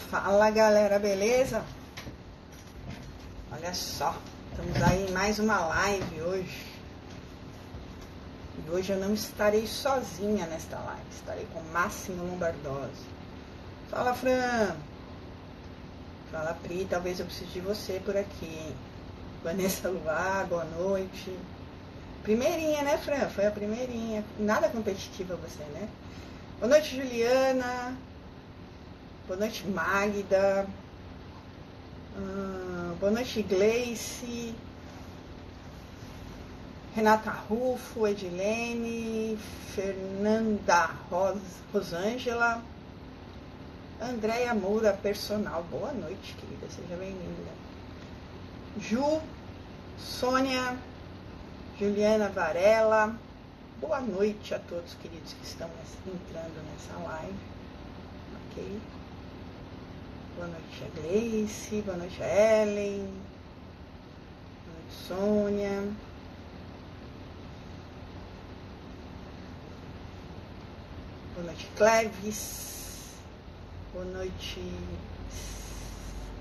Fala galera, beleza? Olha só, estamos aí em mais uma live hoje. E hoje eu não estarei sozinha nesta live, estarei com Máximo Lombardosi. Fala Fran. Fala Pri, talvez eu precise de você por aqui. Vanessa Luar, boa noite. Primeirinha, né Fran? Foi a primeirinha. Nada competitiva você, né? Boa noite Juliana. Boa noite Magda. Boa noite Gleice. Renata Rufo, Edilene, Fernanda Rosângela, Andréia Moura, personal. Boa noite, querida, seja bem-vinda. Ju, Sônia, Juliana Varela. Boa noite a todos, queridos, que estão entrando nessa live. Ok? Boa noite a Gleice, boa noite a Ellen, boa noite Sônia. Boa noite Cleves, boa noite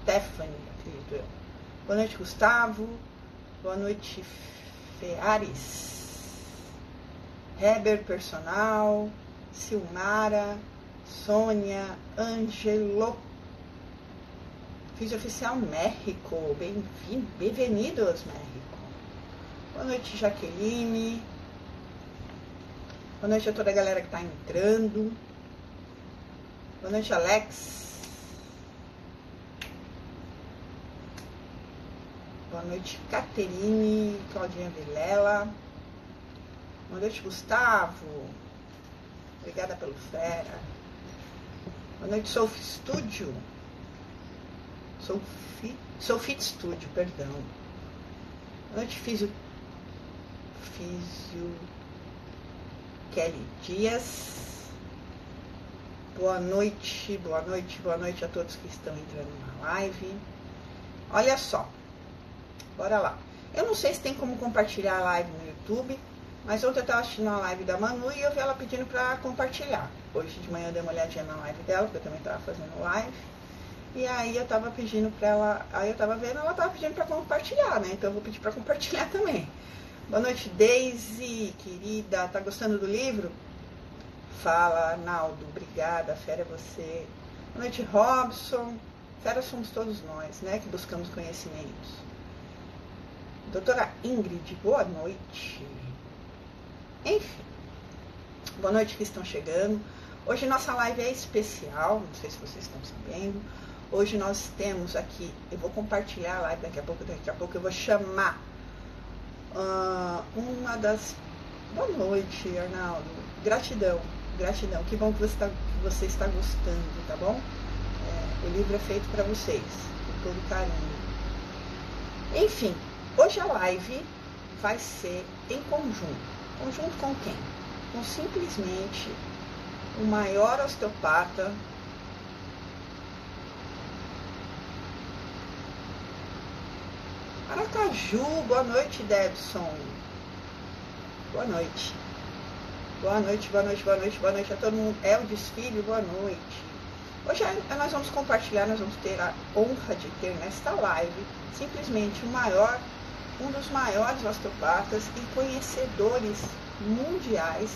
Stephanie, acredito eu. Boa noite Gustavo, boa noite Feares, Heber personal, Silmara, Sônia, Angelo. Fiz oficial México, bem-vindos México. Boa noite Jaqueline. Boa noite a toda a galera que está entrando. Boa noite Alex. Boa noite Caterine, Claudinha Vilela. Boa noite Gustavo. Obrigada pelo fera. Boa noite Sophie Studio. Sophie Studio, perdão. Boa noite Físio Kelly Dias. Boa noite a todos que estão entrando na live. Olha só, bora lá. Eu não sei se tem como compartilhar a live no YouTube, mas ontem eu estava assistindo a live da Manu e eu vi ela pedindo para compartilhar. Hoje de manhã eu dei uma olhadinha na live dela, porque eu também estava fazendo live. E aí eu tava pedindo pra ela, aí eu tava vendo, ela tava pedindo pra compartilhar, né? Então eu vou pedir pra compartilhar também. Boa noite, Daisy, querida. Tá gostando do livro? Fala, Arnaldo. Obrigada, fera é você. Boa noite, Robson. Fera somos todos nós, né? Que buscamos conhecimentos. Doutora Ingrid, boa noite. Enfim. Boa noite que estão chegando. Hoje nossa live é especial, não sei se vocês estão sabendo. Hoje nós temos aqui, eu vou compartilhar a live daqui a pouco eu vou chamar uma das... Boa noite, Arnaldo. Gratidão, que bom que você está gostando, tá bom? O livro é feito para vocês, com todo carinho. Enfim, hoje a live vai ser em conjunto. Conjunto com quem? Com simplesmente o maior osteopata Aracaju. Boa noite, Debson. Boa noite a todo mundo. É o desfile, boa noite. Hoje nós vamos compartilhar, nós vamos ter a honra de ter nesta live simplesmente um dos maiores osteopatas e conhecedores mundiais.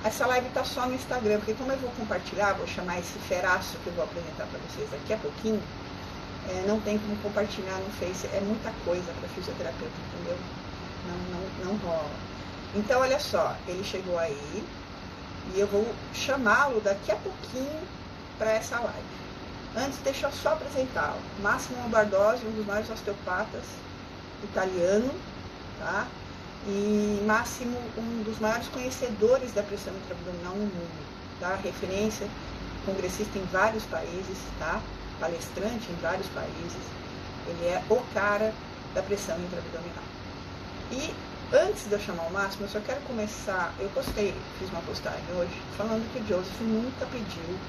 Essa live está só no Instagram, porque como eu vou compartilhar, vou chamar esse feraço que eu vou apresentar para vocês daqui a pouquinho, não tem como compartilhar no Face, é muita coisa para fisioterapeuta, entendeu? Não rola. Então, olha só, ele chegou aí e eu vou chamá-lo daqui a pouquinho para essa live. Antes, deixa eu só apresentá-lo. Máximo Lombardosi, um dos maiores osteopatas italiano, tá? E Máximo, um dos maiores conhecedores da pressão intraabdominal no mundo, tá? Referência, congressista em vários países, tá? Palestrante em vários países. Ele é o cara da pressão intraabdominal. E antes de eu chamar o Máximo, eu só quero começar. Fiz uma postagem hoje falando que o Joseph nunca pediu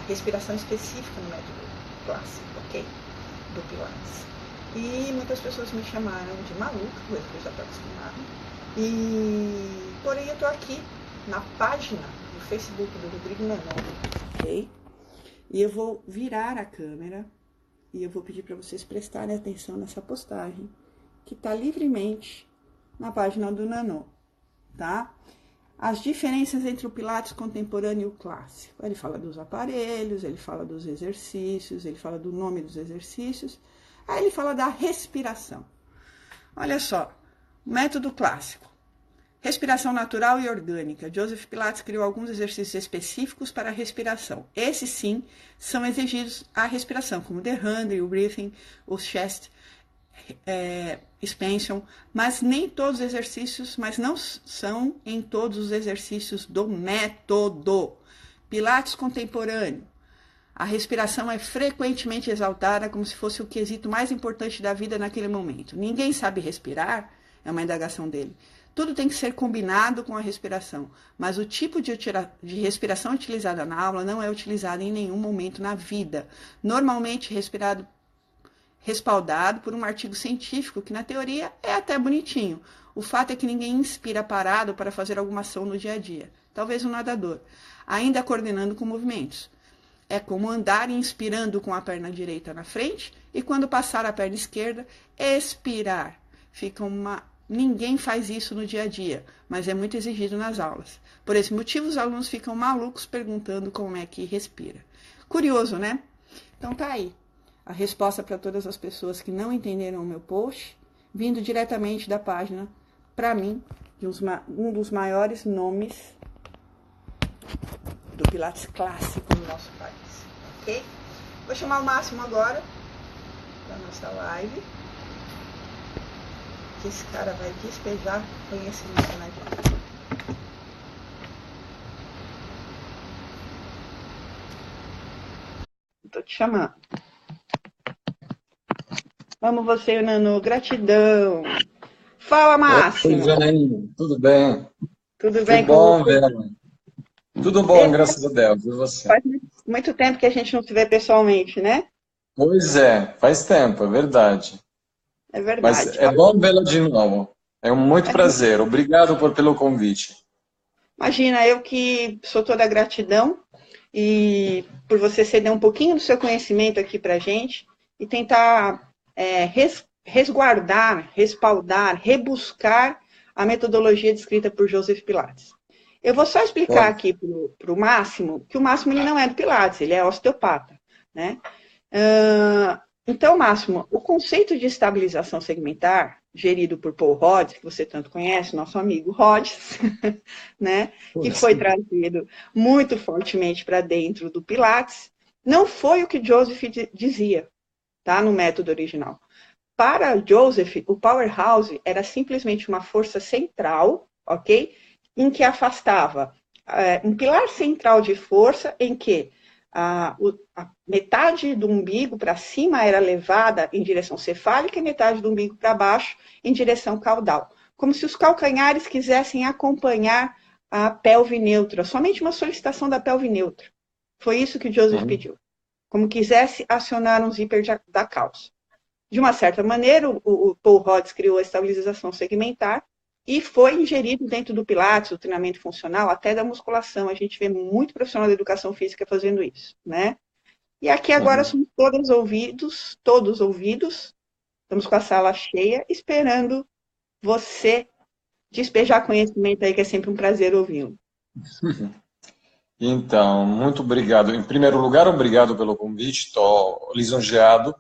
respiração específica no método clássico, ok? Do Pilates. E muitas pessoas me chamaram de maluca, coisa que eu já estou acostumada. Porém, eu estou aqui na página do Facebook do Rodrigo Menon, ok? E eu vou virar a câmera e eu vou pedir para vocês prestarem atenção nessa postagem, que está livremente na página do Nano, tá? As diferenças entre o Pilates contemporâneo e o clássico. Ele fala dos aparelhos, ele fala dos exercícios, ele fala do nome dos exercícios, aí ele fala da respiração. Olha só, método clássico. Respiração natural e orgânica. Joseph Pilates criou alguns exercícios específicos para a respiração. Esses, sim, são exigidos à respiração, como o The 100, o Breathing, o Chest Expansion, mas nem todos os exercícios, mas não são em todos os exercícios do método. Pilates contemporâneo. A respiração é frequentemente exaltada como se fosse o quesito mais importante da vida naquele momento. Ninguém sabe respirar, é uma indagação dele. Tudo tem que ser combinado com a respiração, mas o tipo de respiração utilizada na aula não é utilizado em nenhum momento na vida. Normalmente respaldado por um artigo científico que, na teoria, é até bonitinho. O fato é que ninguém inspira parado para fazer alguma ação no dia a dia. Talvez um nadador, ainda coordenando com movimentos. É como andar inspirando com a perna direita na frente e, quando passar a perna esquerda, expirar. Ninguém faz isso no dia a dia, mas é muito exigido nas aulas. Por esse motivo, os alunos ficam malucos perguntando como é que respira. Curioso, né? Então tá aí a resposta para todas as pessoas que não entenderam o meu post, vindo diretamente da página, para mim, de um dos maiores nomes do Pilates clássico no nosso país, ok? Vou chamar o Máximo agora para nossa live. Que esse cara vai despejar conhecimento na gente. Tô te chamando. Vamos você, Nano. Gratidão. Fala, Máximo. Oi, Janaína. Tudo bem? Tudo bem que bom com você? vê-la. Tudo bom, graças a Deus. E você? Faz muito tempo que a gente não se vê pessoalmente, né? Pois é, faz tempo, é verdade. É verdade. Mas é bom vê-la de novo. É um muito prazer. Obrigado pelo convite. Imagina, eu que sou toda gratidão e por você ceder um pouquinho do seu conhecimento aqui pra gente e tentar resguardar, respaldar, rebuscar a metodologia descrita por Joseph Pilates. Eu vou só explicar aqui para o Máximo, que o Máximo ele não é do Pilates, ele é osteopata, né? Então, Máximo, o conceito de estabilização segmentar, gerido por Paul Rhodes, que você tanto conhece, nosso amigo Rhodes, né? Que foi trazido muito fortemente para dentro do Pilates, não foi o que Joseph dizia, tá? No método original. Para Joseph, o powerhouse era simplesmente uma força central, ok? Em que afastava um pilar central de força em que a metade do umbigo para cima era levada em direção cefálica e metade do umbigo para baixo em direção caudal. Como se os calcanhares quisessem acompanhar a pelve neutra, somente uma solicitação da pelve neutra. Foi isso que Joseph pediu. Como quisesse acionar um zíper da calça. De uma certa maneira, o Paul Rhodes criou a estabilização segmentar e foi ingerido dentro do Pilates, do treinamento funcional, até da musculação. A gente vê muito profissional da educação física fazendo isso, né? E aqui agora somos todos ouvidos, estamos com a sala cheia, esperando você despejar conhecimento aí, que é sempre um prazer ouvi-lo. Então, muito obrigado. Em primeiro lugar, obrigado pelo convite, estou lisonjeado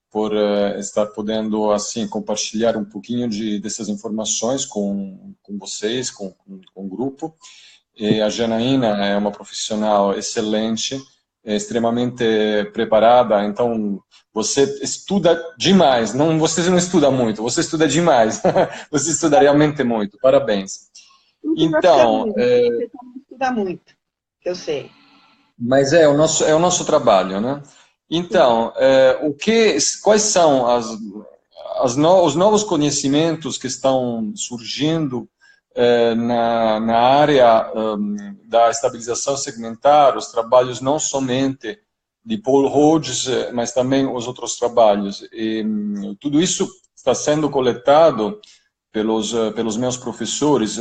por estar podendo assim compartilhar um pouquinho dessas informações com vocês, com o grupo. E a Janaína é uma profissional excelente, extremamente preparada, então você estuda demais. Você não estuda muito, você estuda demais. Você estuda realmente muito. Parabéns. Então, você não estuda muito, eu sei. Mas é o nosso trabalho, né? Então, quais são os novos conhecimentos que estão surgindo na área da estabilização segmentar, os trabalhos não somente de Paul Rhodes, mas também os outros trabalhos. E tudo isso está sendo coletado pelos meus professores,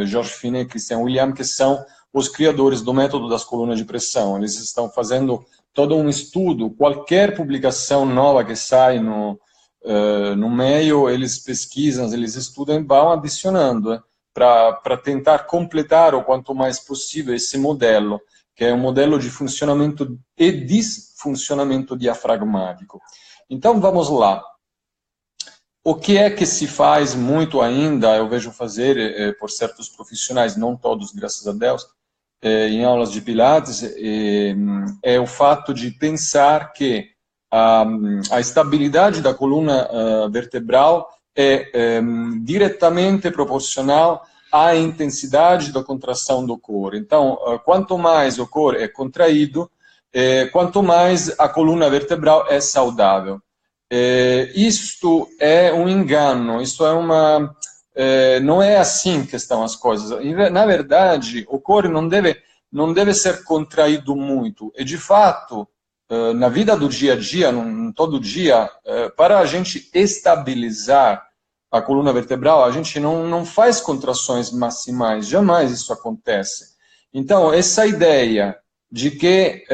Georges Finet e Christian William, que são os criadores do método das colunas de pressão. Eles estão fazendo todo um estudo, qualquer publicação nova que sai no meio, eles pesquisam, eles estudam e vão adicionando para tentar completar o quanto mais possível esse modelo, que é um modelo de funcionamento e disfuncionamento diafragmático. Então, vamos lá. O que é que se faz muito ainda, eu vejo fazer por certos profissionais, não todos, graças a Deus, em aulas de Pilates, é o fato de pensar que a estabilidade da coluna vertebral é diretamente proporcional à intensidade da contração do core. Então, quanto mais o core é contraído, quanto mais a coluna vertebral é saudável. Isto é um engano, isso é uma... não é assim que estão as coisas. Na verdade, o core não deve ser contraído muito. E, de fato, na vida do dia a dia, todo dia, para a gente estabilizar a coluna vertebral, a gente não faz contrações maximais, jamais isso acontece. Então, essa ideia de que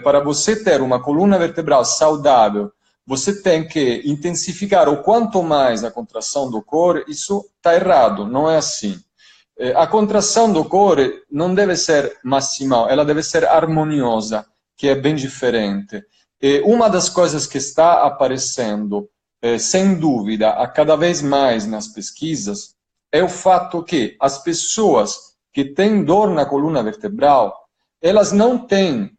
para você ter uma coluna vertebral saudável, você tem que intensificar o quanto mais a contração do core, isso está errado, não é assim. A contração do core não deve ser maximal, ela deve ser harmoniosa, que é bem diferente. E uma das coisas que está aparecendo, sem dúvida, a cada vez mais nas pesquisas, é o fato que as pessoas que têm dor na coluna vertebral, elas não têm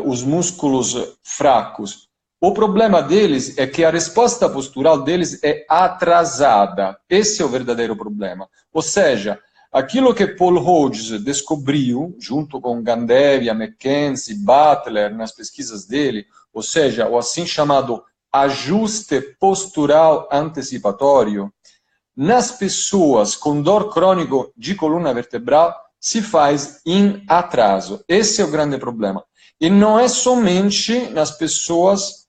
os músculos fracos. O problema deles é que a resposta postural deles é atrasada. Esse é o verdadeiro problema. Ou seja, aquilo que Paul Hodges descobriu, junto com Gandevia, McKenzie, Butler, nas pesquisas dele, ou seja, o assim chamado ajuste postural antecipatório, nas pessoas com dor crônica de coluna vertebral, se faz em atraso. Esse é o grande problema. E não é somente nas pessoas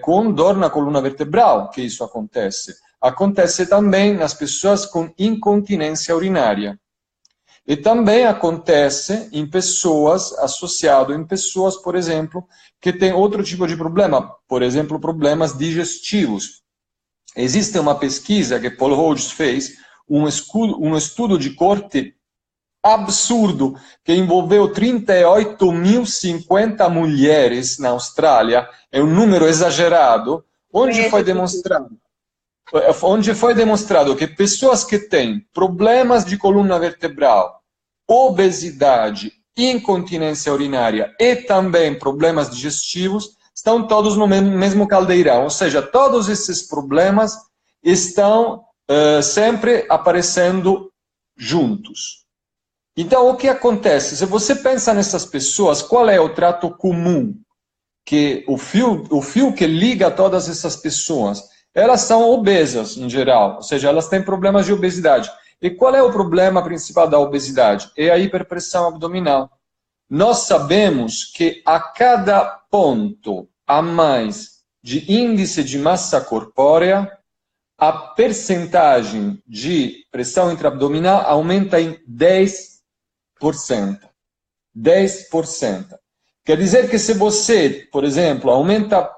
com dor na coluna vertebral que isso acontece. Acontece também nas pessoas com incontinência urinária. E também acontece em pessoas, associado em pessoas, por exemplo, que têm outro tipo de problema, por exemplo, problemas digestivos. Existe uma pesquisa que Paul Hodges fez, um estudo de corte absurdo, que envolveu 38.050 mulheres na Austrália, é um número exagerado, onde foi demonstrado que pessoas que têm problemas de coluna vertebral, obesidade, incontinência urinária e também problemas digestivos, estão todos no mesmo caldeirão, ou seja, todos esses problemas estão sempre aparecendo juntos. Então, o que acontece? Se você pensa nessas pessoas, qual é o trato comum? Que o fio que liga todas essas pessoas, elas são obesas em geral, ou seja, elas têm problemas de obesidade. E qual é o problema principal da obesidade? É a hiperpressão abdominal. Nós sabemos que a cada ponto a mais de índice de massa corpórea, a percentagem de pressão intraabdominal aumenta em 10%. 10%. Quer dizer que se você, por exemplo, aumenta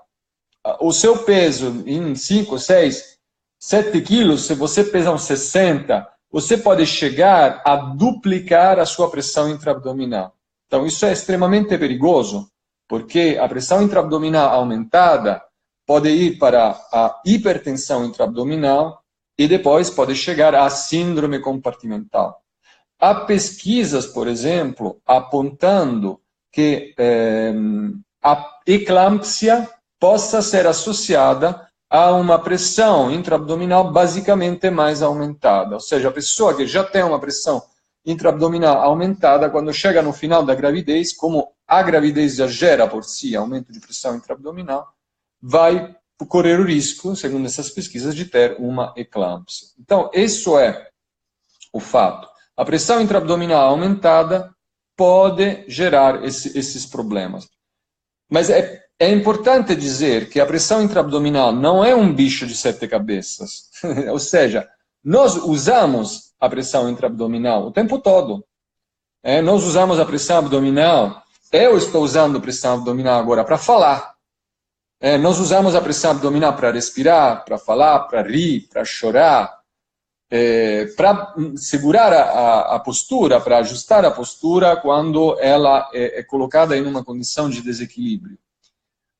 o seu peso em 5, 6, 7 quilos, se você pesa uns 60, você pode chegar a duplicar a sua pressão intraabdominal. Então, isso é extremamente perigoso, porque a pressão intraabdominal aumentada pode ir para a hipertensão intraabdominal e depois pode chegar à síndrome compartimental. Há pesquisas, por exemplo, apontando que a eclâmpsia possa ser associada a uma pressão intraabdominal basicamente mais aumentada. Ou seja, a pessoa que já tem uma pressão intraabdominal aumentada, quando chega no final da gravidez, como a gravidez já gera por si aumento de pressão intraabdominal, vai correr o risco, segundo essas pesquisas, de ter uma eclâmpsia. Então, isso é o fato. A pressão intraabdominal aumentada pode gerar esses problemas. Mas é importante dizer que a pressão intraabdominal não é um bicho de 7 cabeças. Ou seja, nós usamos a pressão intraabdominal o tempo todo. Nós usamos a pressão abdominal. Eu estou usando a pressão abdominal agora para falar. Nós usamos a pressão abdominal para respirar, para falar, para rir, para chorar, para segurar a postura, para ajustar a postura quando ela é colocada em uma condição de desequilíbrio.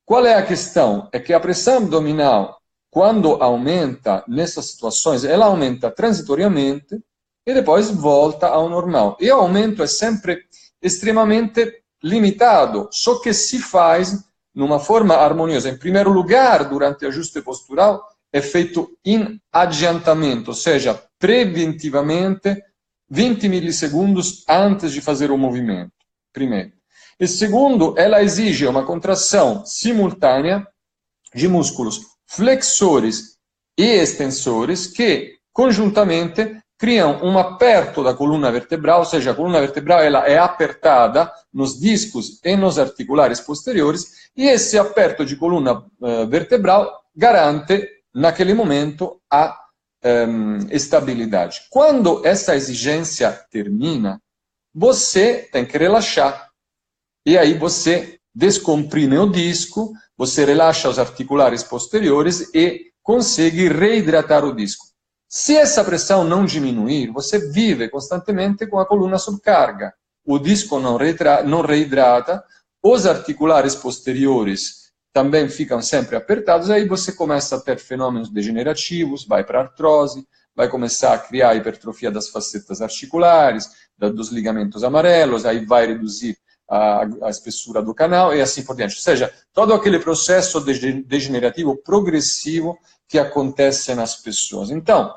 Qual é a questão? É que a pressão abdominal, quando aumenta nessas situações, ela aumenta transitoriamente e depois volta ao normal. E o aumento é sempre extremamente limitado, só que se faz numa forma harmoniosa. Em primeiro lugar, durante o ajuste postural, é feito em adiantamento, ou seja, preventivamente, 20 milissegundos antes de fazer o movimento, primeiro. E segundo, ela exige uma contração simultânea de músculos flexores e extensores que, conjuntamente, criam um aperto da coluna vertebral, ou seja, a coluna vertebral ela é apertada nos discos e nos articulares posteriores, e esse aperto de coluna vertebral garante, naquele momento, a estabilidade. Quando essa exigência termina, você tem que relaxar. E aí você descomprime o disco, você relaxa os articulares posteriores e consegue reidratar o disco. Se essa pressão não diminuir, você vive constantemente com a coluna sob carga. O disco não reidrata, os articulares posteriores também ficam sempre apertados, aí você começa a ter fenômenos degenerativos, vai para artrose, vai começar a criar hipertrofia das facetas articulares, dos ligamentos amarelos, aí vai reduzir a espessura do canal e assim por diante. Ou seja, todo aquele processo degenerativo progressivo que acontece nas pessoas. Então,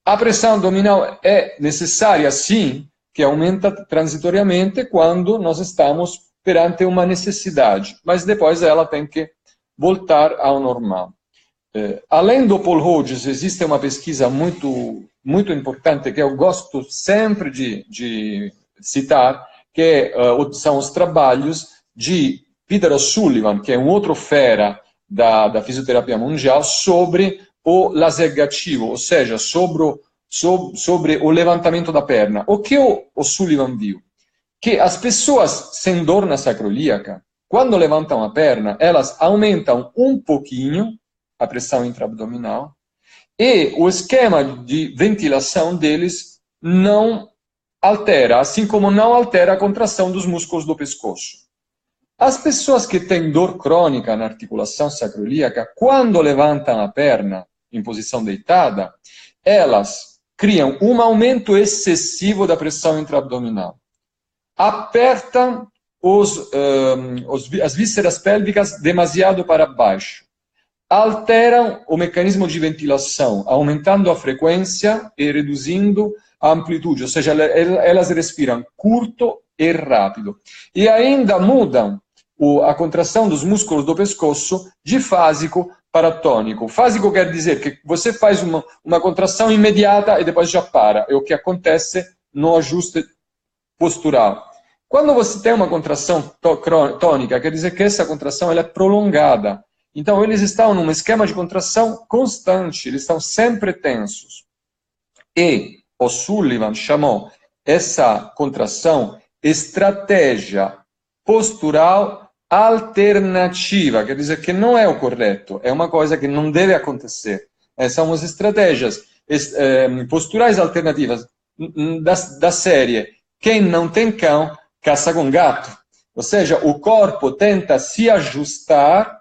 a pressão abdominal é necessária, sim, que aumenta transitoriamente quando nós estamos perante uma necessidade, mas depois ela tem que voltar ao normal. Além do Paul Hodges, existe uma pesquisa muito importante que eu gosto sempre de citar, que são os trabalhos de Peter O'Sullivan, que é um outro fera da fisioterapia mundial, sobre o lasergativo, ou seja, sobre o levantamento da perna. O que o O'Sullivan viu? Que as pessoas sem dor na sacroiliaca, quando levantam a perna, elas aumentam um pouquinho a pressão intraabdominal e o esquema de ventilação deles não altera, assim como não altera a contração dos músculos do pescoço. As pessoas que têm dor crônica na articulação sacroiliaca, quando levantam a perna em posição deitada, elas criam um aumento excessivo da pressão intraabdominal. Apertam as vísceras pélvicas demasiado para baixo. Alteram o mecanismo de ventilação, aumentando a frequência e reduzindo a amplitude, ou seja, elas respiram curto e rápido. E ainda mudam a contração dos músculos do pescoço de fásico para tônico. Fásico quer dizer que você faz uma contração imediata e depois já para. É o que acontece no ajuste postural. Quando você tem uma contração tônica, quer dizer que essa contração ela é prolongada. Então, eles estão num esquema de contração constante, eles estão sempre tensos. E o Sullivan chamou essa contração estratégia postural alternativa, quer dizer que não é o correto, é uma coisa que não deve acontecer. São as estratégias posturais alternativas da série quem não tem cão, caça com gato. Ou seja, o corpo tenta se ajustar,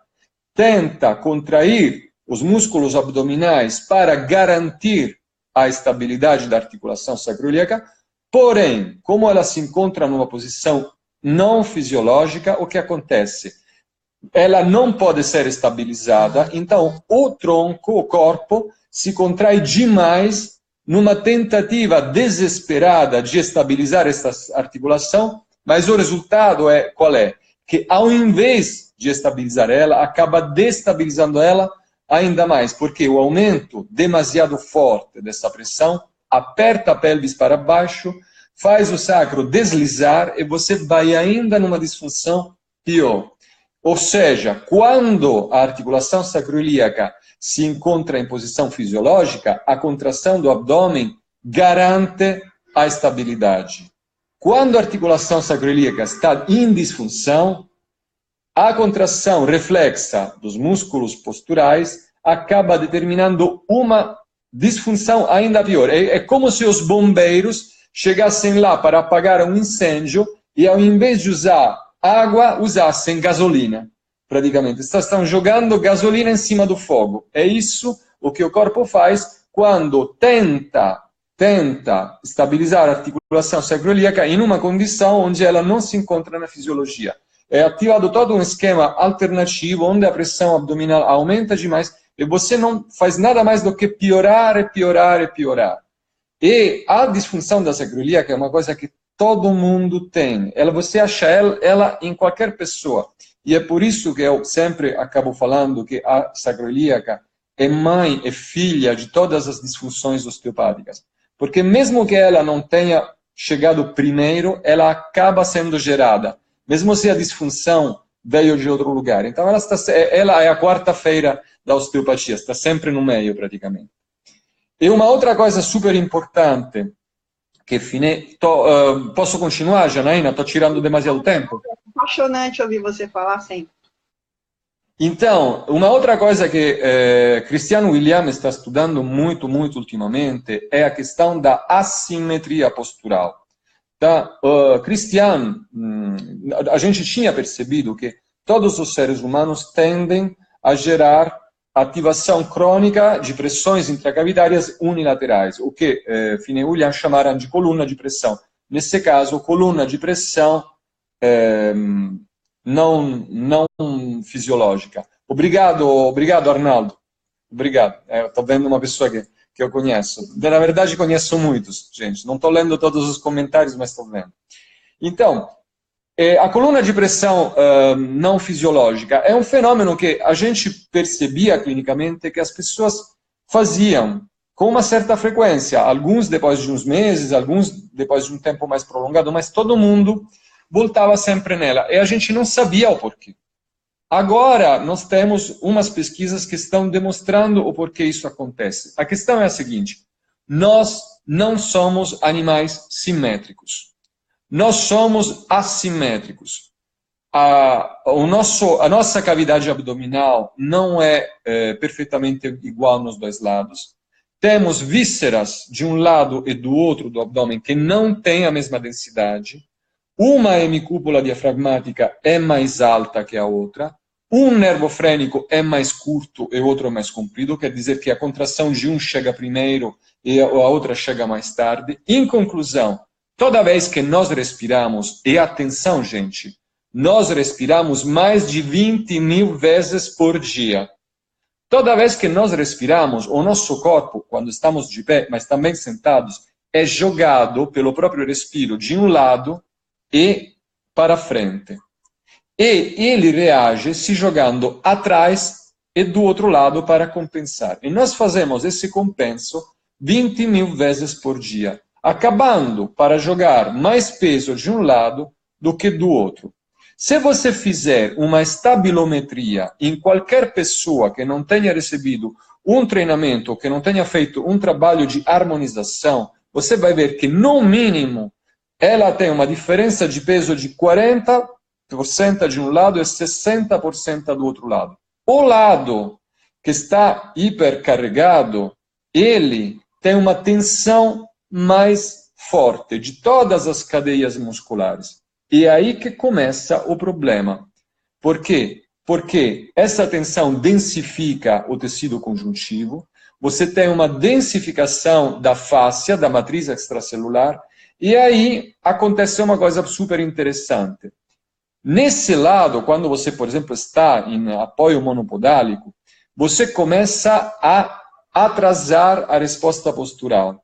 tenta contrair os músculos abdominais para garantir a estabilidade da articulação sacroiliaca, porém, como ela se encontra numa posição não fisiológica, o que acontece? Ela não pode ser estabilizada, então o tronco, o corpo, se contrai demais numa tentativa desesperada de estabilizar essa articulação, mas o resultado qual é? Que ao invés de estabilizar ela, acaba destabilizando ela ainda mais, porque o aumento demasiado forte dessa pressão aperta a pelvis para baixo, faz o sacro deslizar e você vai ainda numa disfunção pior. Ou seja, quando a articulação sacroiliaca se encontra em posição fisiológica, a contração do abdômen garante a estabilidade. Quando a articulação sacroiliaca está em disfunção, a contração reflexa dos músculos posturais acaba determinando uma disfunção ainda pior. É como se os bombeiros chegassem lá para apagar um incêndio e, ao invés de usar água, usassem gasolina, praticamente. Estão jogando gasolina em cima do fogo. É isso o que o corpo faz quando tenta estabilizar a articulação sacroiliaca em uma condição onde ela não se encontra na fisiologia. É ativado todo um esquema alternativo onde a pressão abdominal aumenta demais e você não faz nada mais do que piorar e piorar e piorar. E a disfunção da sacroiliaca é uma coisa que todo mundo tem. Você acha ela em qualquer pessoa. E é por isso que eu sempre acabo falando que a sacroiliaca é mãe e filha de todas as disfunções osteopáticas. Porque mesmo que ela não tenha chegado primeiro, ela acaba sendo gerada. Mesmo se a disfunção veio de outro lugar. Então ela é a quarta-feira da osteopatia, está sempre no meio praticamente. E uma outra coisa super importante, que posso continuar, Janaína? Estou tirando demasiado tempo. É apaixonante ouvir você falar sempre. Então, uma outra coisa que Cristiano William está estudando muito ultimamente é a questão da assimetria postural. Tá? Cristiano, a gente tinha percebido que todos os seres humanos tendem a gerar ativação crônica de pressões intracavitárias unilaterais, o que Fine e William chamaram de coluna de pressão. Nesse caso, coluna de pressão não fisiológica. Obrigado, Arnaldo. Obrigado. Estou vendo uma pessoa que eu conheço. Na verdade, conheço muitos, gente. Não estou lendo todos os comentários, mas estou vendo. Então, a coluna de pressão não fisiológica é um fenômeno que a gente percebia clinicamente que as pessoas faziam com uma certa frequência. Alguns depois de uns meses, alguns depois de um tempo mais prolongado, mas todo mundo voltava sempre nela. E a gente não sabia o porquê. Agora, nós temos umas pesquisas que estão demonstrando o porquê isso acontece. A questão é a seguinte: nós não somos animais simétricos. Nós somos assimétricos. A nossa cavidade abdominal não é perfeitamente igual nos dois lados. Temos vísceras de um lado e do outro do abdômen que não têm a mesma densidade. Uma hemicúpula diafragmática é mais alta que a outra. Um nervo frênico é mais curto e o outro é mais comprido, quer dizer que a contração de um chega primeiro e a outra chega mais tarde. Em conclusão, toda vez que nós respiramos, e atenção, gente, nós respiramos mais de 20.000 vezes por dia. Toda vez que nós respiramos, o nosso corpo, quando estamos de pé, mas também sentados, é jogado pelo próprio respiro de um lado e para frente. E ele reage se jogando atrás e do outro lado para compensar. E nós fazemos esse compenso 20.000 vezes por dia, acabando para jogar mais peso de um lado do que do outro. Se você fizer uma estabilometria em qualquer pessoa que não tenha recebido um treinamento, que não tenha feito um trabalho de harmonização, você vai ver que, no mínimo, ela tem uma diferença de peso de 40% de um lado e 60% do outro lado. O lado que está hipercarregado, ele tem uma tensão mais forte de todas as cadeias musculares. E é aí que começa o problema. Por quê? Porque essa tensão densifica o tecido conjuntivo, você tem uma densificação da fáscia, da matriz extracelular, e aí acontece uma coisa super interessante. Nesse lado, quando você, por exemplo, está em apoio monopodálico, você começa a atrasar a resposta postural.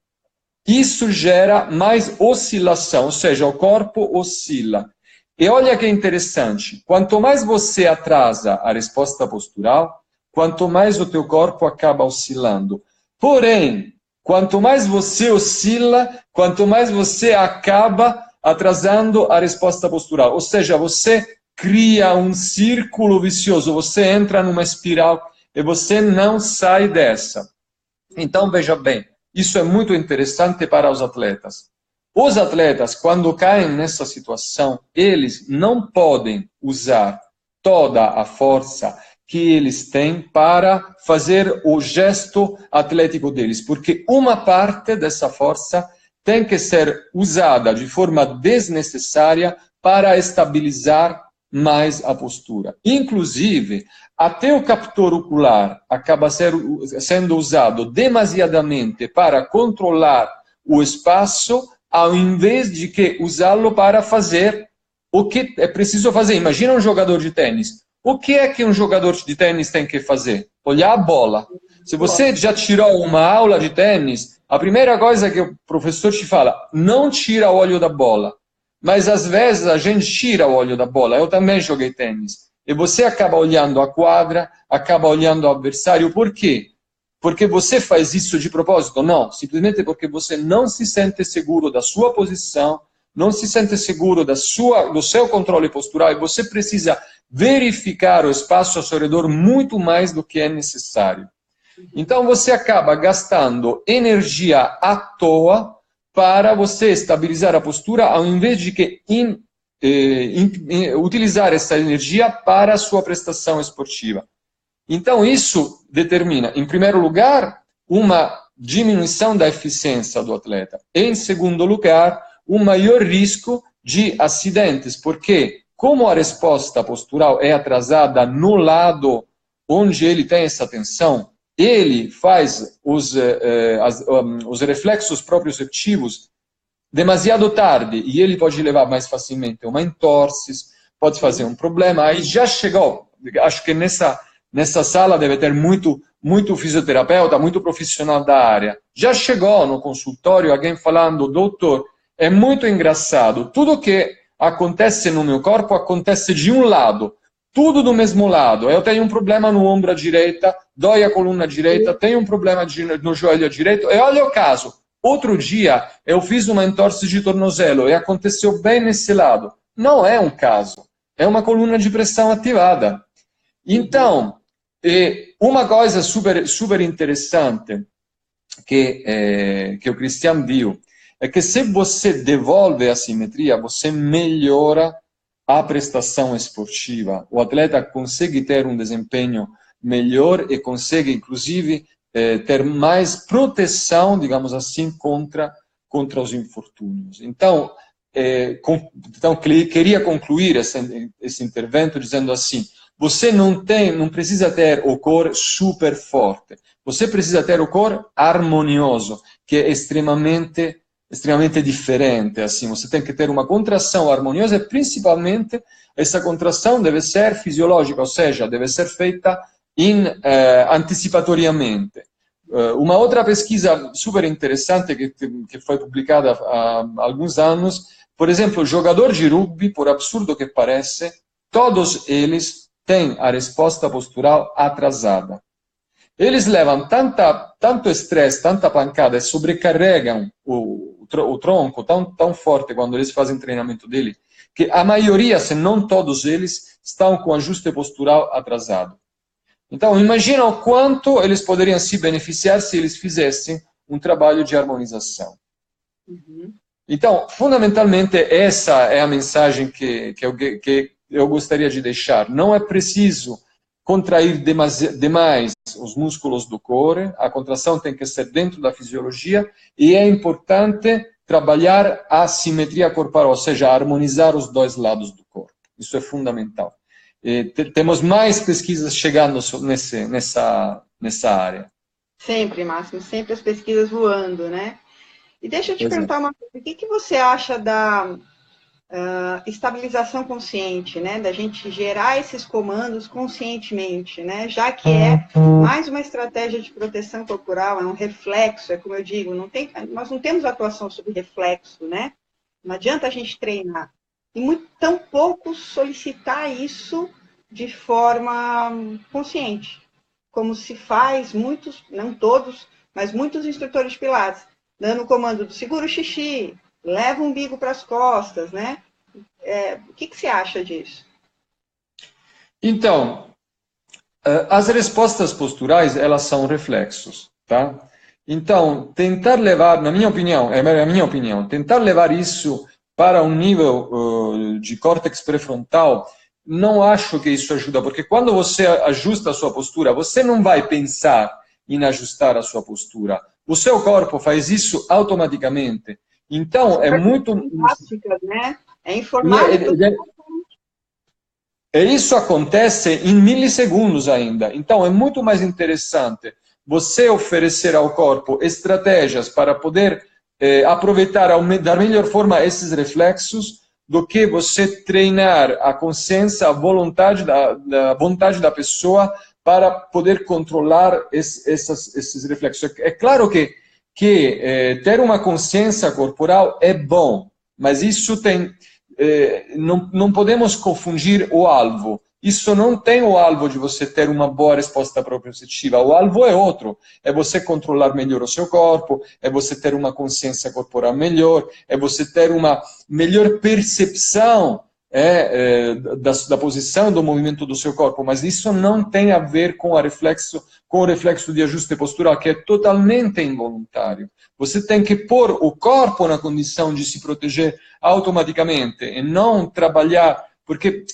Isso gera mais oscilação, ou seja, o corpo oscila. E olha que interessante, quanto mais você atrasa a resposta postural, quanto mais o teu corpo acaba oscilando. Porém, quanto mais você oscila, quanto mais você acaba atrasando a resposta postural. Ou seja, você cria um círculo vicioso, você entra numa espiral e você não sai dessa. Então, veja bem, isso é muito interessante para os atletas. Os atletas, quando caem nessa situação, eles não podem usar toda a força que eles têm para fazer o gesto atlético deles, porque uma parte dessa força tem que ser usada de forma desnecessária para estabilizar mais a postura. Inclusive, até o captor ocular acaba sendo usado demasiadamente para controlar o espaço, ao invés de que usá-lo para fazer o que é preciso fazer. Imagina um jogador de tênis. O que é que um jogador de tênis tem que fazer? Olhar a bola. Se você já tirou uma aula de tênis, a primeira coisa que o professor te fala, não tira o olho da bola. Mas às vezes a gente tira o olho da bola. Eu também joguei tênis. E você acaba olhando a quadra, acaba olhando o adversário. Por quê? Porque você faz isso de propósito? Não, simplesmente porque você não se sente seguro da sua posição, não se sente seguro do seu controle postural e você precisa verificar o espaço ao seu redor muito mais do que é necessário. Então você acaba gastando energia à toa para você estabilizar a postura, ao invés de que utilizar essa energia para a sua prestação esportiva. Então, isso determina, em primeiro lugar, uma diminuição da eficiência do atleta. E, em segundo lugar, um maior risco de acidentes, porque, como a resposta postural é atrasada no lado onde ele tem essa tensão, ele faz os reflexos proprioceptivos demasiado tarde e ele pode levar mais facilmente a uma entorse, pode fazer um problema. Aí já chegou, acho que nessa sala deve ter muito fisioterapeuta, muito profissional da área. Já chegou no consultório alguém falando, doutor, é muito engraçado, tudo que acontece no meu corpo acontece de um lado, tudo do mesmo lado. Eu tenho um problema no ombro à direita, dói a coluna direita, tenho um problema no joelho direito, e olha o caso. Outro dia eu fiz uma entorse de tornozelo e aconteceu bem nesse lado. Não é um caso, é uma coluna de pressão ativada. Então, uma coisa super interessante que o Christian viu é que se você devolve a simetria, você melhora a prestação esportiva. O atleta consegue ter um desempenho melhor e consegue, inclusive, ter mais proteção, digamos assim, contra os infortúnios. Então, queria concluir esse intervento dizendo assim, você não precisa ter o core super forte, você precisa ter o core harmonioso, que é extremamente diferente. Assim, você tem que ter uma contração harmoniosa e, principalmente, essa contração deve ser fisiológica, ou seja, deve ser feita antecipatoriamente. Uma outra pesquisa super interessante que foi publicada há alguns anos, por exemplo, o jogador de rugby, por absurdo que pareça, todos eles têm a resposta postural atrasada. Eles levam tanto estresse, tanta pancada e sobrecarregam o tronco tão forte quando eles fazem treinamento dele, que a maioria, se não todos eles, estão com ajuste postural atrasado. Então, imagina o quanto eles poderiam se beneficiar se eles fizessem um trabalho de harmonização. Uhum. Então, fundamentalmente, essa é a mensagem que eu gostaria de deixar. Não é preciso contrair demais os músculos do core, a contração tem que ser dentro da fisiologia e é importante trabalhar a simetria corporal, ou seja, harmonizar os dois lados do corpo. Isso é fundamental. Temos mais pesquisas chegando nessa área. Sempre, Máximo, sempre as pesquisas voando, né? E deixa eu te perguntar uma coisa, o que você acha da estabilização consciente, né? Da gente gerar esses comandos conscientemente, né? Já que é mais uma estratégia de proteção corporal, é um reflexo, é como eu digo, nós não temos atuação sobre reflexo, né? Não adianta a gente treinar. E tão pouco solicitar isso de forma consciente, como se faz muitos, não todos, mas muitos instrutores de Pilates, dando o comando do segura o xixi, leva o umbigo para as costas, né? O que você acha disso? Então, as respostas posturais, elas são reflexos, tá? Então, tentar levar, na minha opinião, é a minha opinião, tentar levar isso para um nível de córtex pré-frontal, não acho que isso ajuda, porque quando você ajusta a sua postura, você não vai pensar em ajustar a sua postura. O seu corpo faz isso automaticamente. Então, é muito... Né? É informado. E isso acontece em milissegundos ainda. Então, é muito mais interessante você oferecer ao corpo estratégias para poder aproveitar da melhor forma esses reflexos do que você treinar a consciência, a vontade da pessoa para poder controlar esses reflexos. É claro que ter uma consciência corporal é bom, mas isso tem... não podemos confundir o alvo. Isso não tem o alvo de você ter uma boa resposta proprioceptiva. O alvo é outro. É você controlar melhor o seu corpo, é você ter uma consciência corporal melhor, é você ter uma melhor percepção da posição, do movimento do seu corpo. Mas isso não tem a ver com o reflexo de ajuste postural, que é totalmente involuntário. Você tem que pôr o corpo na condição de se proteger automaticamente e não trabalhar, porque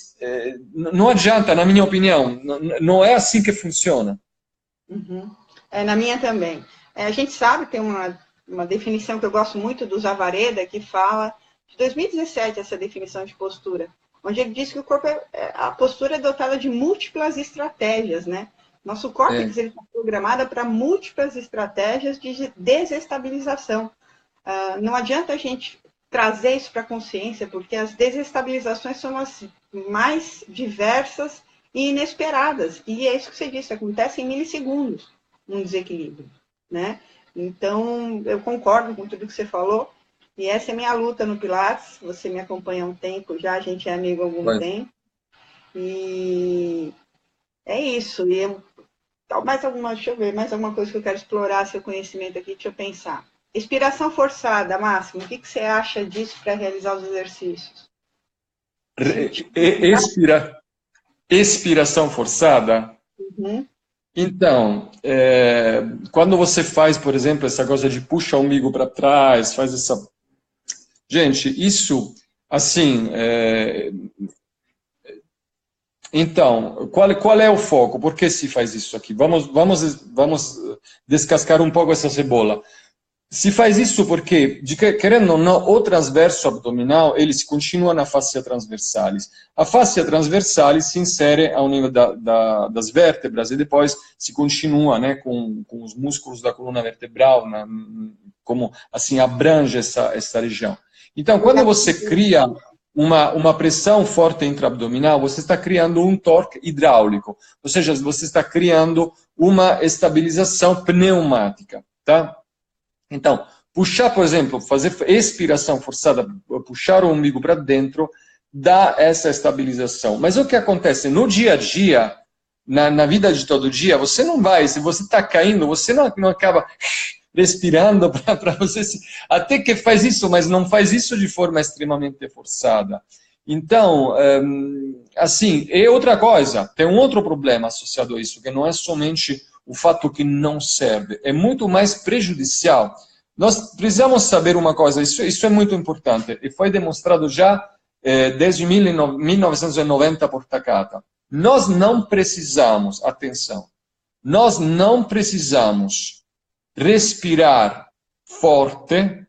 não adianta, na minha opinião, não é assim que funciona. Uhum. Na minha também. A gente sabe, tem uma definição que eu gosto muito do Zavareda, que fala, de 2017, essa definição de postura, onde ele diz que o corpo a postura é dotada de múltiplas estratégias, né? Nosso córtex está programado para múltiplas estratégias de desestabilização. Não adianta a gente trazer isso para a consciência, porque as desestabilizações são as mais diversas e inesperadas. E é isso que você disse, acontece em milissegundos, um desequilíbrio, né? Então, eu concordo com tudo que você falou, e essa é a minha luta no Pilates. Você me acompanha há um tempo já, a gente é amigo há algum tempo. E é isso. E deixa eu ver, mais alguma coisa que eu quero explorar seu conhecimento aqui, deixa eu pensar. Expiração forçada, Máximo, o que você acha disso para realizar os exercícios? Expiração forçada? Uhum. Então, quando você faz, por exemplo, essa coisa de puxa o umbigo para trás, faz essa... Gente, isso, assim... Então, qual é o foco? Por que se faz isso aqui? Vamos descascar um pouco essa cebola. Se faz isso porque, querendo ou não, o transverso abdominal, ele se continua na fáscia transversalis. A fáscia transversalis se insere ao nível das vértebras e depois se continua, né, com os músculos da coluna vertebral, como assim abrange essa região. Então, quando você cria uma pressão forte intraabdominal, você está criando um torque hidráulico, ou seja, você está criando uma estabilização pneumática, tá? Então, puxar, por exemplo, fazer expiração forçada, puxar o umbigo para dentro, dá essa estabilização. Mas o que acontece no dia a dia, na vida de todo dia, você não vai, se você está caindo, você não acaba respirando para você, até que faz isso, mas não faz isso de forma extremamente forçada. Então, assim, é outra coisa, tem um outro problema associado a isso, que não é somente o fato que não serve, é muito mais prejudicial. Nós precisamos saber uma coisa, isso é muito importante, e foi demonstrado já desde 1990 por Takata. Nós não precisamos, atenção, nós não precisamos respirar forte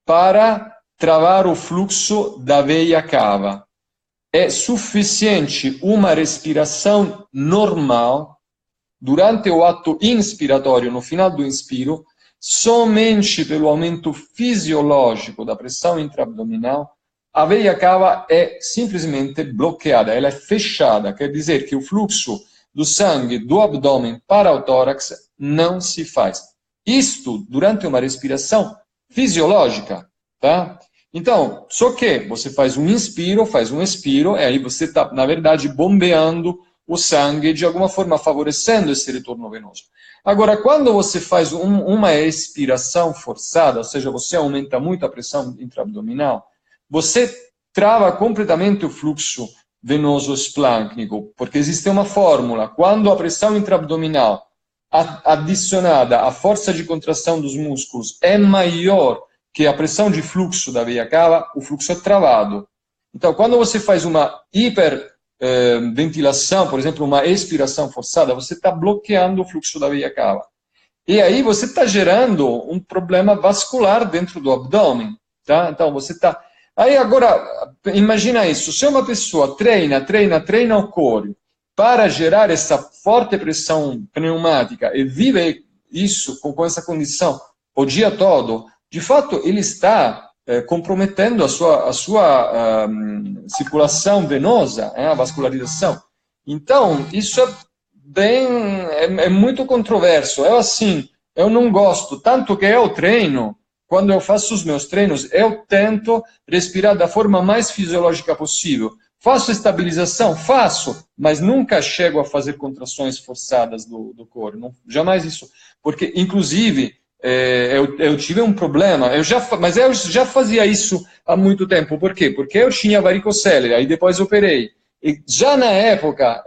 para travar o fluxo da veia cava. É suficiente uma respiração normal durante o ato inspiratório, no final do inspiro, somente pelo aumento fisiológico da pressão intraabdominal, a veia cava é simplesmente bloqueada, ela é fechada, quer dizer que o fluxo do sangue do abdômen para o tórax não se faz. Isto durante uma respiração fisiológica, tá? Então, só que você faz um inspiro, faz um expiro, e aí você está, na verdade, bombeando o sangue, de alguma forma favorecendo esse retorno venoso. Agora, quando você faz uma expiração forçada, ou seja, você aumenta muito a pressão intraabdominal, você trava completamente o fluxo venoso esplâncnico, porque existe uma fórmula. Quando a pressão intraabdominal adicionada à força de contração dos músculos é maior que a pressão de fluxo da veia cava, o fluxo é travado. Então, quando você faz uma hiperventilação, por exemplo, uma expiração forçada, você está bloqueando o fluxo da veia cava. E aí você está gerando um problema vascular dentro do abdômen. Tá? Então, você está... Aí, agora, imagina isso. Se uma pessoa treina o core para gerar essa forte pressão pneumática e vive isso com essa condição o dia todo, de fato, ele está comprometendo a sua circulação venosa, a vascularização. Então, isso é muito controverso. Eu não gosto, tanto que eu treino, quando eu faço os meus treinos, eu tento respirar da forma mais fisiológica possível. Faço estabilização? Faço, mas nunca chego a fazer contrações forçadas do core. Não, jamais isso. Porque, inclusive, eu tive um problema, mas eu já fazia isso há muito tempo. Por quê? Porque eu tinha varicocele, aí depois operei. E já na época,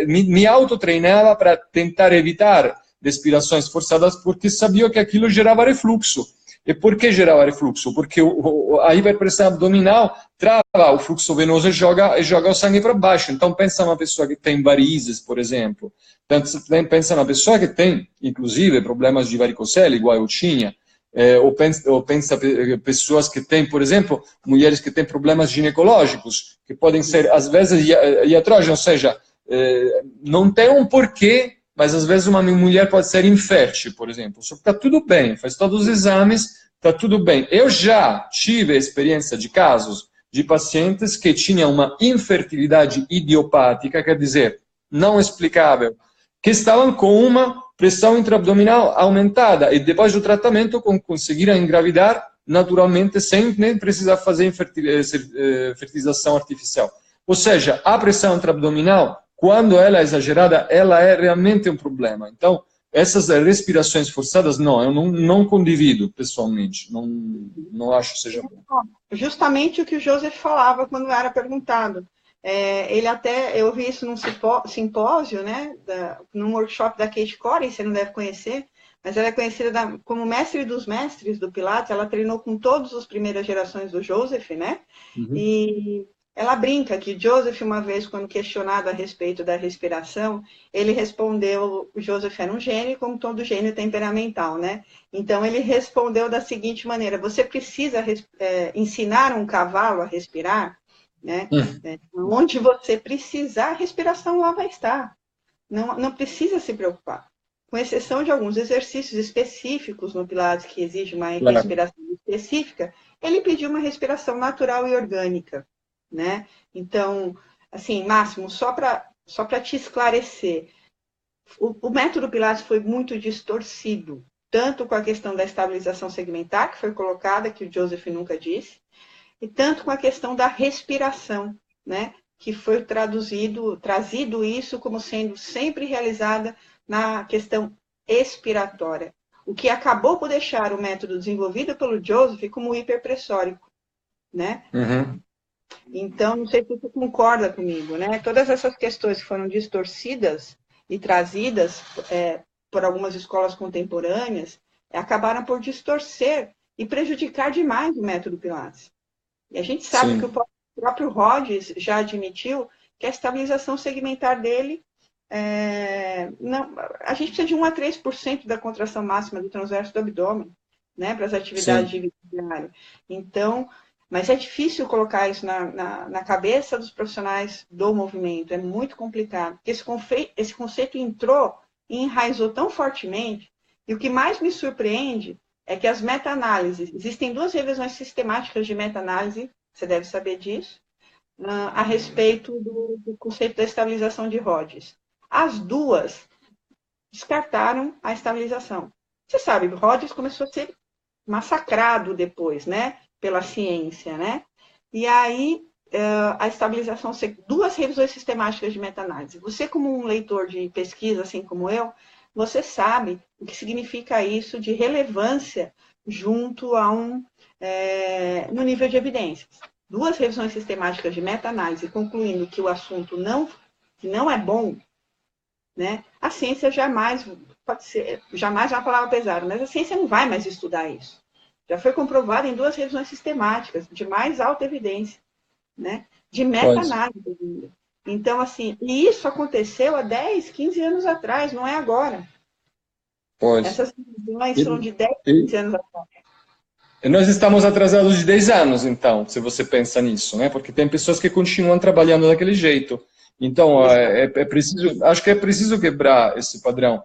me autotreinava para tentar evitar respirações forçadas, porque sabia que aquilo gerava refluxo. E por que gerava refluxo? Porque a hiperpressão abdominal trava o fluxo venoso e joga o sangue para baixo. Então, pensa uma pessoa que tem varizes, por exemplo. Pensa uma pessoa que tem, inclusive, problemas de varicocele, igual eu tinha. Ou pensa pessoas que têm, por exemplo, mulheres que têm problemas ginecológicos, que podem ser, às vezes, iatrogênicos, ou seja, não tem um porquê, mas às vezes uma mulher pode ser infértil, por exemplo. Só que está tudo bem, faz todos os exames, está tudo bem. Eu já tive a experiência de casos de pacientes que tinham uma infertilidade idiopática, quer dizer, não explicável, que estavam com uma pressão intraabdominal aumentada e depois do tratamento conseguiram engravidar naturalmente sem nem precisar fazer fertilização artificial. Ou seja, a pressão intraabdominal, quando ela é exagerada, ela é realmente um problema. Então, essas respirações forçadas, não, eu não condivido pessoalmente, não acho que seja bom. Justamente o que o Joseph falava quando era perguntado. Eu vi isso num simpósio, né, num workshop da Kate Corey, você não deve conhecer, mas ela é conhecida como mestre dos mestres do Pilates, ela treinou com todas as primeiras gerações do Joseph, né? Uhum. E ela brinca que Joseph, uma vez, quando questionado a respeito da respiração, ele respondeu, o Joseph era um gênio, como todo gênio temperamental, né? Então, ele respondeu da seguinte maneira: você precisa ensinar um cavalo a respirar, né? Onde você precisar, a respiração lá vai estar. Não precisa se preocupar. Com exceção de alguns exercícios específicos no Pilates, que exige uma respiração específica, ele pediu uma respiração natural e orgânica, né? Então, assim, Máximo, só para te esclarecer, o método Pilates foi muito distorcido, tanto com a questão da estabilização segmentar, que foi colocada, que o Joseph nunca disse, e tanto com a questão da respiração, né? Que foi trazido isso como sendo sempre realizada na questão expiratória, o que acabou por deixar o método desenvolvido pelo Joseph como hiperpressórico, né? Uhum. Então, não sei se você concorda comigo, né? Todas essas questões que foram distorcidas e trazidas por algumas escolas contemporâneas acabaram por distorcer e prejudicar demais o método Pilates. E a gente sabe Sim. que o próprio Rhodes já admitiu que a estabilização segmentar dele, a gente precisa de 1 a 3% da contração máxima do transverso do abdômen, né, para as atividades Sim. de vida diária. Então, mas é difícil colocar isso na cabeça dos profissionais do movimento, é muito complicado, porque esse conceito entrou e enraizou tão fortemente, e o que mais me surpreende é que as meta-análises, existem 2 revisões sistemáticas de meta-análise, você deve saber disso, a respeito do conceito da estabilização de Rhodes. As 2 descartaram a estabilização. Você sabe, Rhodes começou a ser massacrado depois, né, pela ciência, né? E aí, a estabilização, 2 revisões sistemáticas de meta-análise. Você, como um leitor de pesquisa, assim como eu, você sabe o que significa isso de relevância junto a no nível de evidências. 2 revisões sistemáticas de meta-análise concluindo que o assunto não é bom, né? A ciência jamais pode ser, jamais é uma palavra pesada, mas a ciência não vai mais estudar isso. Já foi comprovado em 2 revisões sistemáticas, de mais alta evidência, né? De meta-análise. Então, assim, e isso aconteceu há 10, 15 anos atrás, não é agora. Essas revisões são de 10, 15 anos atrás. E nós estamos atrasados de 10 anos, então, se você pensa nisso, né? Porque tem pessoas que continuam trabalhando daquele jeito. Então, preciso, acho que é preciso quebrar esse padrão.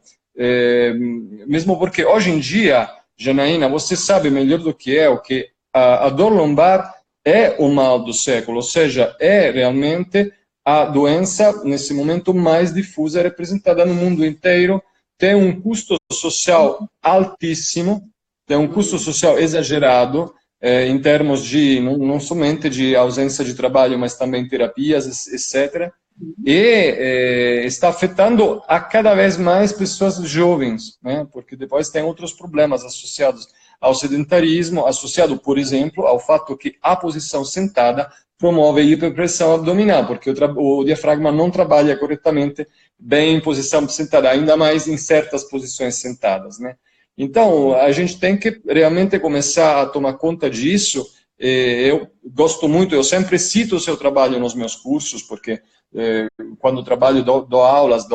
Mesmo porque hoje em dia, Janaína, você sabe melhor do que eu que a dor lombar é o mal do século, ou seja, é realmente a doença, nesse momento, mais difusa, representada no mundo inteiro, tem um custo social altíssimo, tem um custo social exagerado, em termos de, não somente de ausência de trabalho, mas também terapias, etc. E está afetando a cada vez mais pessoas jovens, né? Porque depois tem outros problemas associados ao sedentarismo, associado, por exemplo, ao fato que a posição sentada promove a hiperpressão abdominal, porque o diafragma não trabalha corretamente bem em posição sentada, ainda mais em certas posições sentadas, né? Então, a gente tem que realmente começar a tomar conta disso. Eu gosto muito, eu sempre cito o seu trabalho nos meus cursos, porque quando trabalho dou aulas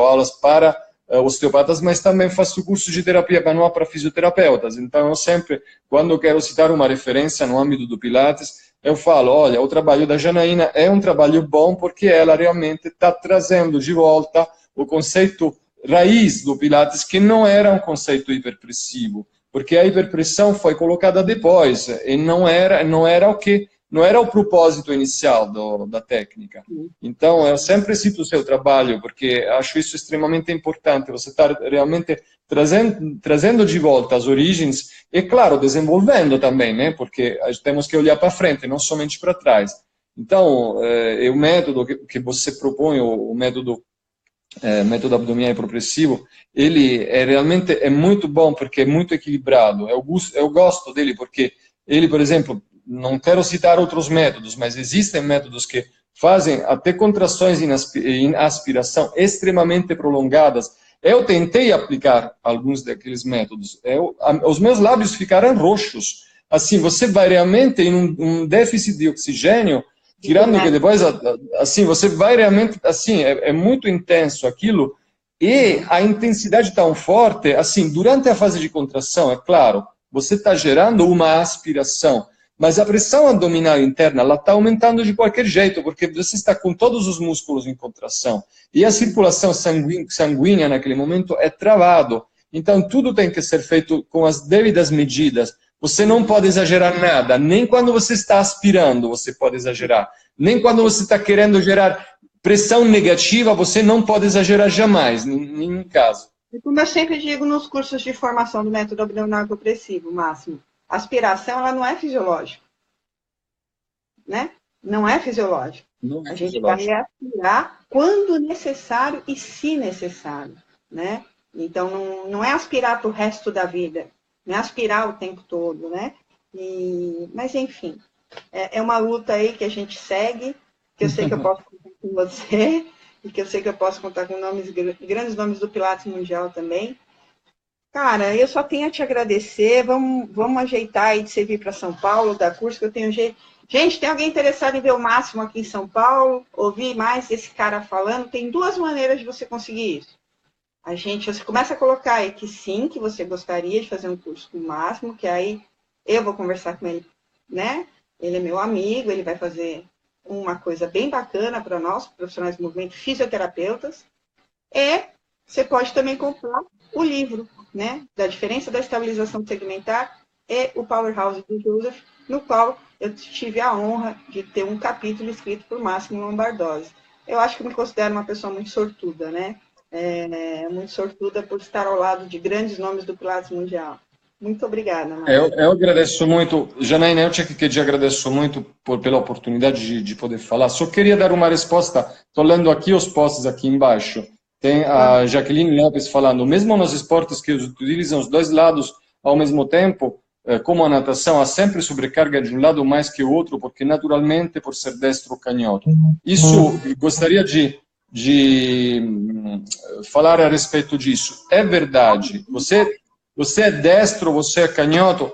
para osteopatas, mas também faço curso de terapia manual para fisioterapeutas. Então, eu sempre, quando quero citar uma referência no âmbito do Pilates, eu falo, olha, o trabalho da Janaína é um trabalho bom porque ela realmente está trazendo de volta o conceito raiz do Pilates, que não era um conceito hiperpressivo, porque a hiperpressão foi colocada depois e não era o propósito inicial da técnica. Então, eu sempre cito o seu trabalho, porque acho isso extremamente importante, você está realmente trazendo de volta as origens e, claro, desenvolvendo também, né? Porque temos que olhar para frente, não somente para trás. Então, o método que você propõe, o método abdominal progressivo, ele realmente muito bom, porque é muito equilibrado. Eu gosto dele porque ele, por exemplo, não quero citar outros métodos, mas existem métodos que fazem até contrações em aspiração extremamente prolongadas. Eu tentei aplicar alguns daqueles métodos. Os meus lábios ficaram roxos. Assim, você vai realmente em um déficit de oxigênio, tirando que depois, assim, você vai realmente, assim, é muito intenso aquilo, e a intensidade tão forte, assim, durante a fase de contração, é claro, você está gerando uma aspiração, mas a pressão abdominal interna, ela está aumentando de qualquer jeito, porque você está com todos os músculos em contração, e a circulação sanguínea naquele momento é travado. Então, tudo tem que ser feito com as devidas medidas. Você não pode exagerar nada, nem quando você está aspirando você pode exagerar, nem quando você está querendo gerar pressão negativa, você não pode exagerar jamais, em nenhum caso. Como eu sempre digo nos cursos de formação do método abdominal progressivo, Máximo, a aspiração ela não é fisiológica, né? Não é fisiológica. Não é a gente fisiológico. vai aspirar quando necessário e se necessário, né? Então, não é aspirar para o resto da vida, não é aspirar o tempo todo, né? Mas, enfim, é uma luta aí que a gente segue, que eu sei que eu posso contar com você, e que eu sei que eu posso contar com grandes nomes do Pilates Mundial também. Cara, eu só tenho a te agradecer, vamos ajeitar aí de você vir para São Paulo, dar curso, que eu tenho jeito. Gente, tem alguém interessado em ver o Máximo aqui em São Paulo, ouvir mais esse cara falando? Tem 2 maneiras de você conseguir isso. Você começa a colocar aí que sim, que você gostaria de fazer um curso com o Máximo, que aí eu vou conversar com ele, né? Ele é meu amigo, ele vai fazer uma coisa bem bacana para nós, profissionais de movimento, fisioterapeutas. E você pode também comprar o livro, né? Da diferença da estabilização segmentar e o Powerhouse do Joseph, no qual eu tive a honra de ter um capítulo escrito por Máximo Lombardozzi. Eu acho que me considero uma pessoa muito sortuda, né? Muito sortuda por estar ao lado de grandes nomes do Pilates Mundial. Muito obrigada, Máximo. Eu agradeço muito, Janaína, eu que te agradeço muito pela oportunidade de poder falar. Só queria dar uma resposta, estou lendo aqui os posts aqui embaixo. Tem a Jaqueline Lopes falando, mesmo nos esportes que utilizam os 2 lados ao mesmo tempo, como a natação, há sempre sobrecarga de um lado mais que o outro, porque naturalmente, por ser destro ou canhoto. Isso, gostaria de falar a respeito disso. É verdade, você é destro, você é canhoto,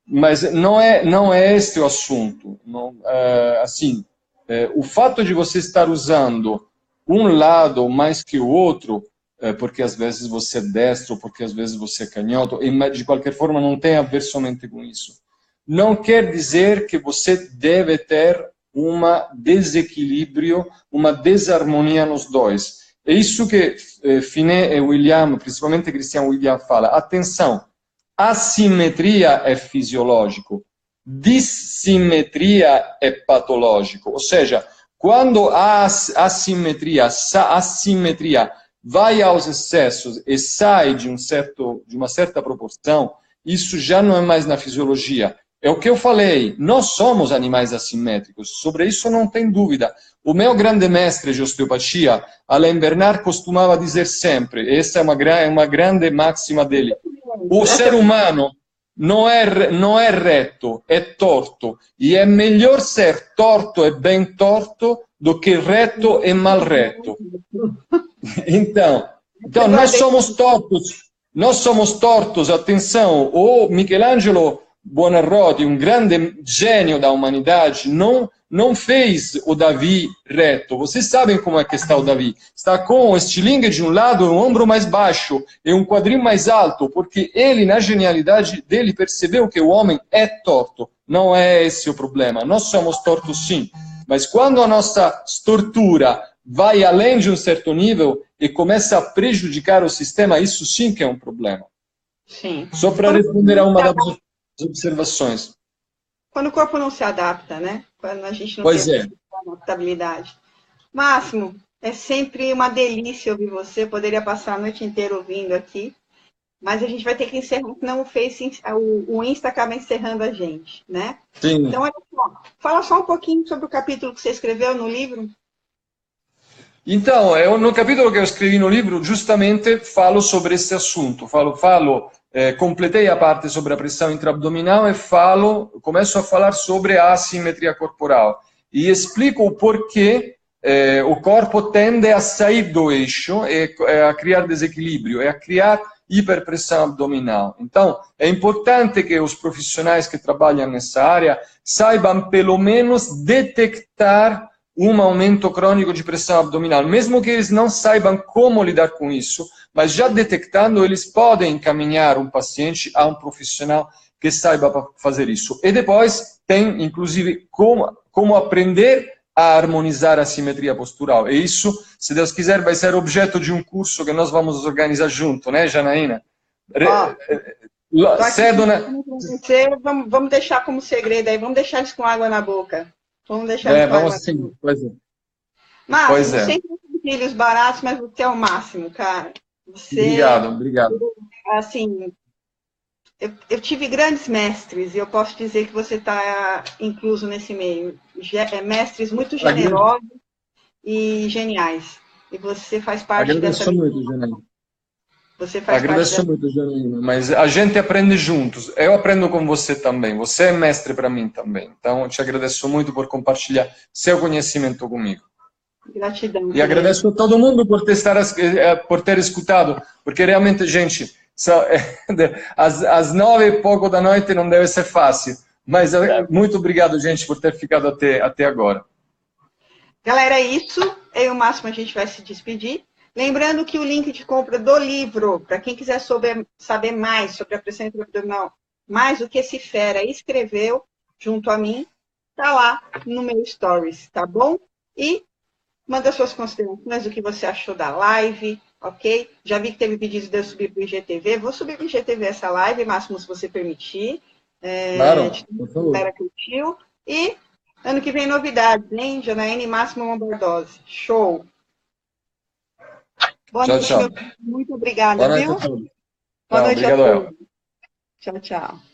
mas não é este o assunto. Não, assim, o fato de você estar usando um lado mais que o outro, porque às vezes você é destro, porque às vezes você é canhoto, e de qualquer forma não tem a ver somente com isso. Não quer dizer que você deve ter desequilíbrio, uma desarmonia nos dois. É isso que Finet e William, principalmente Christian William, fala. Atenção, assimetria é fisiológico, dissimetria é patológico. Ou seja, quando a assimetria vai aos excessos e sai de uma certa proporção, isso já não é mais na fisiologia. É o que eu falei, nós somos animais assimétricos, sobre isso não tem dúvida. O meu grande mestre de osteopatia, Alain Bernard, costumava dizer sempre, essa é uma grande máxima dele, o ser humano não é reto, é torto. E é melhor ser torto e bem torto do que reto e mal reto. Então nós somos tortos, atenção, o Michelangelo Buonarroti, um grande gênio da humanidade, não fez o Davi reto. Vocês sabem como é que está o Davi. Está com o estilingue de um lado, um ombro mais baixo e um quadril mais alto, porque ele, na genialidade dele, percebeu que o homem é torto. Não é esse o problema. Nós somos tortos sim. Mas quando a nossa tortura vai além de um certo nível e começa a prejudicar o sistema, isso sim que é um problema. Sim. Só para responder a uma das observações. Quando o corpo não se adapta, né? Quando a gente não Pois tem é. adaptabilidade. Máximo, é sempre uma delícia ouvir você. Poderia passar a noite inteira ouvindo aqui, mas a gente vai ter que encerrar, senão o Insta acaba encerrando a gente, né? Sim. Então, olha só, fala só um pouquinho sobre o capítulo que você escreveu no livro. Então, no capítulo que eu escrevi no livro, justamente falo sobre esse assunto. Completei a parte sobre a pressão intraabdominal e começo a falar sobre a assimetria corporal. E explico o porquê o corpo tende a sair do eixo e a criar desequilíbrio, e a criar hiperpressão abdominal. Então, é importante que os profissionais que trabalham nessa área saibam, pelo menos, detectar um aumento crônico de pressão abdominal, mesmo que eles não saibam como lidar com isso, mas já detectando, eles podem encaminhar um paciente a um profissional que saiba fazer isso. E depois tem, inclusive, como aprender a harmonizar a simetria postural. E isso, se Deus quiser, vai ser objeto de um curso que nós vamos organizar junto, né, Janaína? Vamos deixar como segredo aí, vamos deixar isso com água na boca. Vamos deixar isso com água sim, na boca. Pois é. Máximo, sempre tem filhos baratos, mas você é o máximo, cara. Obrigado. Assim, eu tive grandes mestres e eu posso dizer que você está incluso nesse meio. Mestres muito generosos e geniais. E você faz parte dessa... Agradeço muito, Janaína, mas a gente aprende juntos. Eu aprendo com você também. Você é mestre para mim também. Então, eu te agradeço muito por compartilhar seu conhecimento comigo. Gratidão. E agradeço a todo mundo por ter escutado, porque realmente, gente, às 9h da noite não deve ser fácil. Mas muito obrigado, gente, por ter ficado até agora. Galera, é isso. Eu e o Máximo a gente vai se despedir. Lembrando que o link de compra do livro, para quem quiser saber mais sobre a pressão intraabdominal, mais o que esse fera escreveu junto a mim, tá lá no meu stories, tá bom? E manda suas considerações do que você achou da live, ok? Já vi que teve pedido de eu subir para o IGTV. Vou subir para o IGTV essa live, Máximo, se você permitir. Claro, por favor. A galera curtiu. E ano que vem novidades, hein? Janaína e Máximo Lombardozzi. Show! Boa noite, tchau. Muito obrigada, Boa noite viu? a todos. Boa noite obrigado, a todos. Tchau, tchau.